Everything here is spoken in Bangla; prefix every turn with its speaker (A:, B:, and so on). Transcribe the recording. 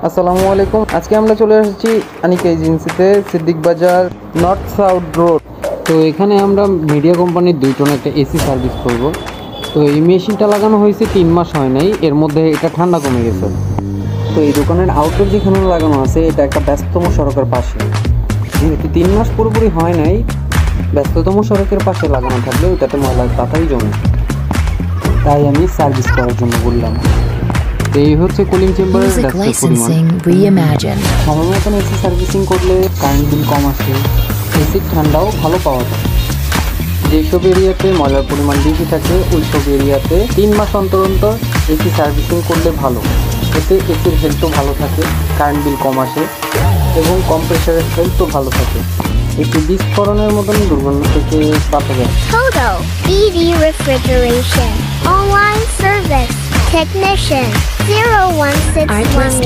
A: আসসালামু আলাইকুম। আজকে আমরা চলে এসেছি আনিকা এজেন্সিতে, সিদ্দিক বাজার, নর্থ সাউথ রোড। তো এখানে আমরা মিডিয়া কোম্পানির 2 টন একটা এসি সার্ভিস করব। তো এই মেশিনটা লাগানো হয়েছে 3 মাস হয় নাই, এর মধ্যে এটা ঠান্ডা কমে গেছে। তো এই দোকানের আউটডোর যেখানে লাগানো আছে এটা একটা ব্যস্ততম সড়কের পাশে, যেহেতু 3 মাস পুরোপুরি হয় নাই, ব্যস্ততম সড়কের পাশে লাগানো থাকলে ওটাতে ময়লা তাড়াতাড়ি জমে, তাই আমি সার্ভিস করার জন্য বললাম। এই হচ্ছে কুলিং চেম্বারের সময় মতন এসি সার্ভিসিং করলে কারেন্ট বিল কম আসে, এসির ঠান্ডাও ভালো পাওয়া যায়। যেসব এরিয়াতে ময়লার পরিমাণ বেশি থাকে ওই সব এরিয়াতে 3 মাস অন্তর অন্তর এসি সার্ভিসিং করলে ভালো। এতে এসির হেলথও ভালো থাকে, কারেন্ট বিল কম আসে এবং কম্প্রেসারের হেলথও ভালো থাকে। একটি বিস্ফোরণের মতন দুর্গন্ধ থেকে বাঁচা যায়।
B: Toto EV Refrigeration Online Service Technician 01611